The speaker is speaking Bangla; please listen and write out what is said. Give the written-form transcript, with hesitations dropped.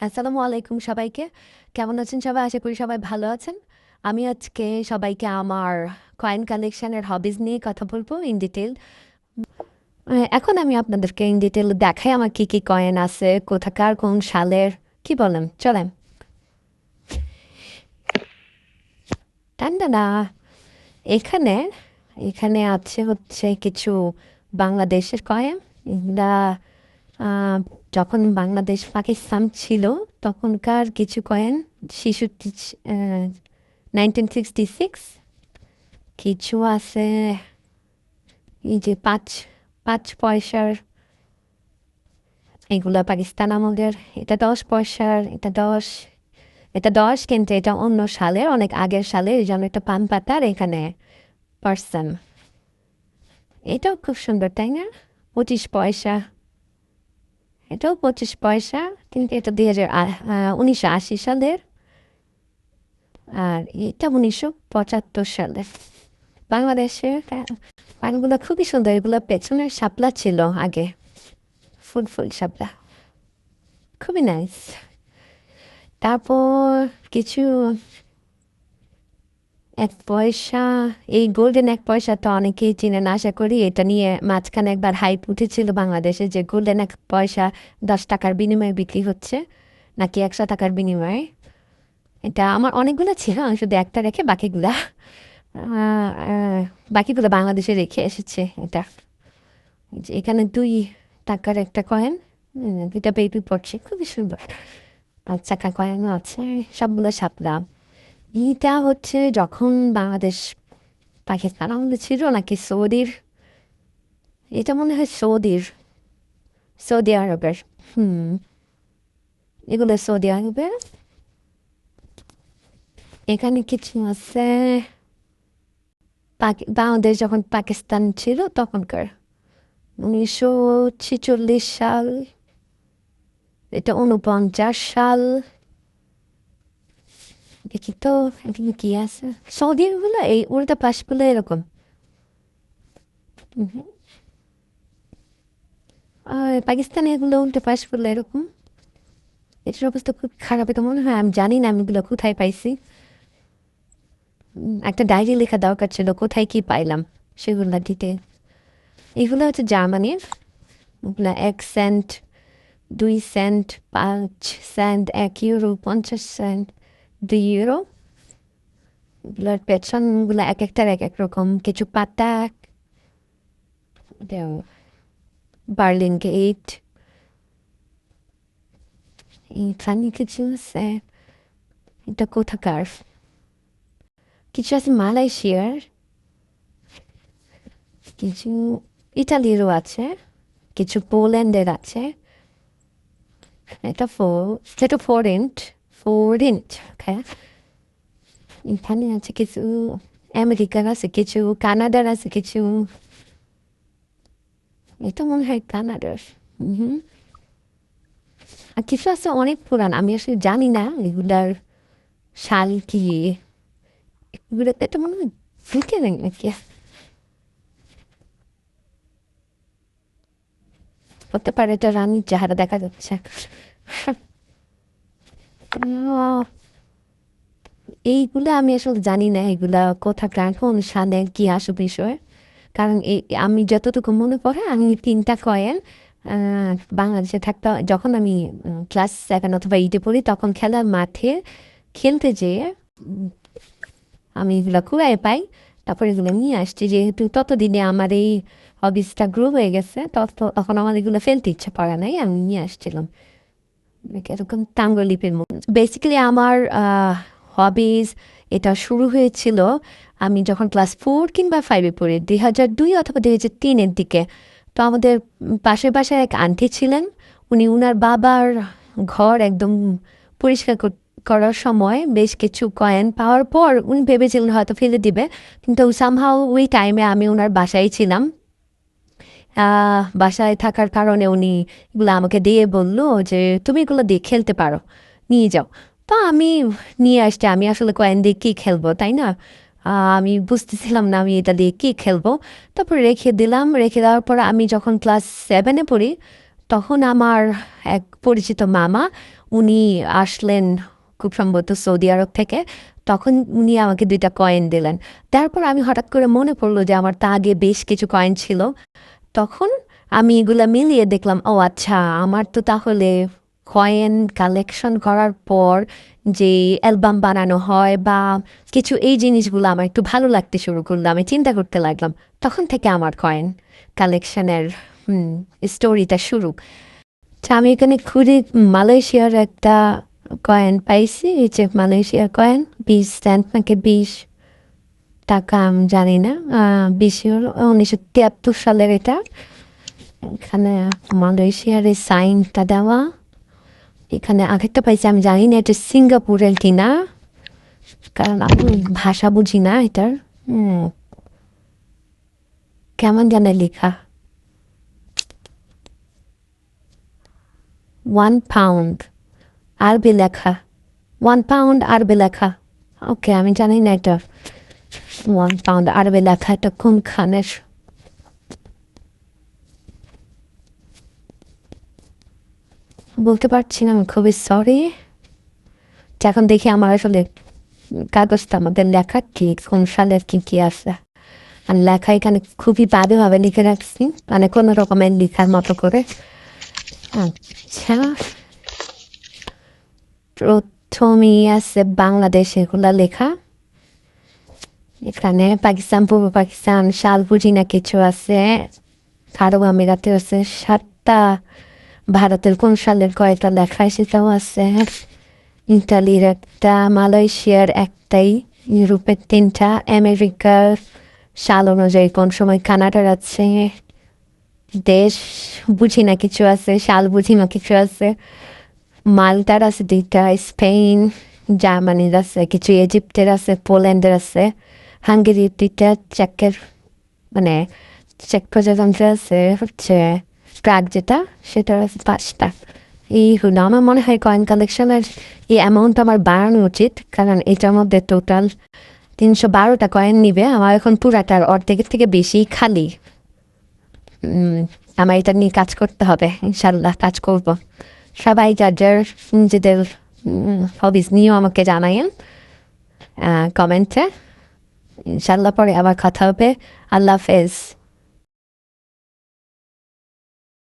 আসসালামু আলাইকুম সবাইকে। কেমন আছেন সবাই? আশা করি সবাই ভালো আছেন। আমি আজকে সবাইকে আমার কয়েন কালেকশনের হবিজ নিয়ে কথা বলবো ইন ডিটেইল। এখন আমি আপনাদেরকে ইন ডিটেইল দেখাই আমার কি কি কয়েন আছে, কোথাকার, কোন সালের। কি বলেন? চলেন। টান্ডানা। এখানে এখানে আছে হচ্ছে কিছু বাংলাদেশের কয়েন। এগুলা আহ, যখন বাংলাদেশ পাকিস্তান ছিল তখনকার কিছু কয়েন, 1966। কিছু আছে এই যে পাঁচ পাঁচ পয়সার, এগুলা পাকিস্তান আমলের। এটা 10 পয়সার, এটা দশ কিন্তু এটা অন্য সালের, অনেক আগের সালের, এই জন্য একটা পান পাতার এখানে পার্সন। এটাও খুব সুন্দর, তাই না? 25 পয়সা, এটাও 25 পয়সা, কিন্তু এটা 1980 সালের। আর এটা 1975 সালের। বাংলাদেশের পানগুলো খুবই সুন্দর। এগুলো পেছনের শাপলা ছিল আগে, ফুল ফুল শাপলা, খুবই নাইস। তারপর কিছু 1 পয়সা, এই গোল্ডেন 1 পয়সা তো অনেকেই চিনেন আশা করি। এটা নিয়ে মাঝখানে একবার হাইপ উঠেছিল বাংলাদেশে যে গোল্ডেন 1 পয়সা 10 টাকার বিনিময়ে বিক্রি হচ্ছে, নাকি 100 টাকার বিনিময়ে। এটা আমার অনেকগুলো ছিল, আমি শুধু একটা রেখে বাকিগুলো বাংলাদেশে রেখে এসেছে। এটা এই যে এখানে 2 টাকার একটা কয়েন, দুইটা বেবি পড়ছে, খুবই সুন্দর। 5 টাকার কয়েনও আছে, সবগুলো শাপলা। এটা হচ্ছে যখন বাংলাদেশ পাকিস্তান আমলে ছিল নাকি সৌদির, এটা মনে হয় সৌদি আরবের। হুম, এগুলো সৌদি আরবের। এখানে কিছু আছে বাংলাদেশ যখন পাকিস্তান ছিল তখনকার, 1946 সাল। এটা 49 সাল। দেখি তো এখানে কি আছে। সৌদি গুলো এই উল্টা পাশগুলো এরকম। হুম। আর পাকিস্তানে এগুলো উল্টা পাশগুলো এরকম। এটার অবস্থা খুব খারাপ, এটা মনে হয়। আমি জানি না আমি এগুলো কোথায় পাইছি। একটা ডায়েরি লেখা দরকার ছিল, কোথায় কি পাইলাম সেগুলো দিতে। এগুলো হচ্ছে জার্মানির। এগুলো 1 cent, 2 cent, 5 cent, 1 euro, 50 cent, 2 euro. এগুলোর পেছনগুলো এক একটার এক এক রকম। কিছু পাতা, বার্লিন গেট, এখানে কিছু আছে। এটা কোথাকার? কিছু আছে মালয়েশিয়ার, কিছু ইটালিরও আছে, কিছু পোল্যান্ডের আছে। এটা 4 ইঞ্চ, 4 ইঞ্চ। এখানে আছে কিছু আমেরিকার, আছে কিছু কানাডার, আছে কিছু, এটা মনে হয় কানাডার। হুম। আর কিছু আছে অনেক পুরান, আমি আসলে জানি না এগুলার সাল কি। এগুলোতে এটা মনে হয় ব্রিটেনের নাকি, হতে পারে। এটা রানীর চেহারা দেখা যাচ্ছে। আহ, এইগুলা আমি আসলে জানি না এগুলা কোথাকার, কোন সালে কি আসল বিষয়। কারণ আমি যতটুকু মনে পড়ে, আমি 3টা কয়েন বাংলাদেশে থাকতে, যখন আমি ক্লাস 7 অথবা 8-এ পড়ি, তখন খেলার মাঠে খেলতে যেয়ে আমি এগুলো কুড়ায় পাই। তারপর এগুলো নিয়ে আসছি, যেহেতু ততদিনে আমার এই হবিসটা গ্রো হয়ে গেছে, তখন আমার এগুলো ফেলতে ইচ্ছা পড়ে নাই, আমি নিয়ে আসছিলাম। এরকম তাঙ্গলিপের মতো বেসিক্যালি আমার হবিজ। এটা শুরু হয়েছিল আমি যখন ক্লাস 4 কিংবা 5-এ পড়ি, 2002 অথবা 2003-এর দিকে। তো আমাদের পাশের বাসায় এক আন্টি ছিলেন। উনার বাবার ঘর একদম পরিষ্কার করার সময় বেশ কিছু কয়েন পাওয়ার পর উনি ভেবেছিলেন হয়তো ফেলে দিবে, কিন্তু সামহাও ওই টাইমে আমি ওনার বাসায় ছিলাম। বাসায় থাকার কারণে উনি এগুলো আমাকে দিয়ে বললো যে তুমি এগুলো দিয়ে খেলতে পারো, নিয়ে যাও। তো আমি নিয়ে আসছি। আমি আসলে কয়েন দিয়ে কী খেলবো, তাই না? আমি বুঝতেছিলাম না আমি এটা দিয়ে কী খেলবো। তারপর রেখে দিলাম। রেখে দেওয়ার পর আমি যখন ক্লাস 7-এ পড়ি, তখন আমার এক পরিচিত মামা উনি আসলেন খুব সম্ভবত সৌদি আরব থেকে। তখন উনি আমাকে 2টা কয়েন দিলেন। তারপর আমি হঠাৎ করে মনে পড়লো যে আমার তা আগে বেশ কিছু কয়েন ছিল। তখন আমি এগুলা মিলিয়ে দেখলাম, ও আচ্ছা, আমার তো তাহলে কয়েন কালেকশন করার পর যে অ্যালবাম বানানো হয় বা কিছু, এই জিনিসগুলো আমার একটু ভালো লাগতে শুরু করলো। আমি চিন্তা করতে লাগলাম, তখন থেকে আমার কয়েন কালেকশনের স্টোরিটা শুরু। আচ্ছা, আমি এখানে খুঁজে মালয়েশিয়ার একটা কয়েন পাইছি। এই যে মালয়েশিয়ার কয়েন, 20 সেন্ট নাকি 20 টাকা, আমি জানি না। 1973 সালের এটা। এখানে মালয়েশিয়ার এই সাইনটা দেওয়া। এখানে আরেকটা পাইছি, আমি জানি না এটা সিঙ্গাপুরের কিনা, কারণ আমি ভাষা বুঝি না এটার। কেমন জানে লেখা, £1 আরবি লেখা, £1 আরবি লেখা। ওকে, আমি জানি না এটা £1 আরবি লেখা এটা কোনখানের। বলতে পারছি না, আমি খুবই সরি। এখন দেখি আমার আসলে কাগজটা আমাদের লেখা কি, কোন সালের কি কি আছে। আর লেখা এখানে খুবই বাজেভাবে লিখে রাখছি, মানে কোনো রকমের লেখার মতো করে। আচ্ছা, প্রথমেই আছে বাংলাদেশ, এগুলা লেখা। এখানে পাকিস্তান, পূর্ব পাকিস্তান, সাল বুঝি না কিছু আছে। আরব আমিরাতে আছে 7টা। ভারতের কোন সালের কয়টা লেখা সেটাও আছে। ইতালির একটা, মালয়েশিয়ার একটাই, ইউরোপের 3টা, আমেরিকার সাল অনুযায়ী কোন সময়, কানাডার আছে। দেশ বুঝি না কিছু আছে, সাল বুঝি না কিছু আছে। মাল্টার আছে 2টা, স্পেন, জার্মানির আছে কিছু, ইজিপ্টের আছে, পোল্যান্ডের আছে, হাঙ্গেরির 2টা, চেকের মানে চেক প্রজাতন্ত্রে আছে হচ্ছে প্রাগ, যেটা সেটার আছে 5টা। এই হলো আমার মনে হয় কয়েন কালেকশনের এই অ্যামাউন্ট আমার বাড়ানো উচিত, কারণ এটার মধ্যে টোটাল 312টা কয়েন নিবে। আমার এখন পুরাটার অর্ধেকের থেকে বেশি খালি। আমার এটা নিয়ে কাজ করতে হবে, ইনশাল্লাহ কাজ করব। সবাই যার যার নিজেদের হবিস নিয়েও আমাকে জানায়েন কমেন্টে। ইনশাল্লাহ পরে আবার কথা হবে। আল্লাহ হাফেজ।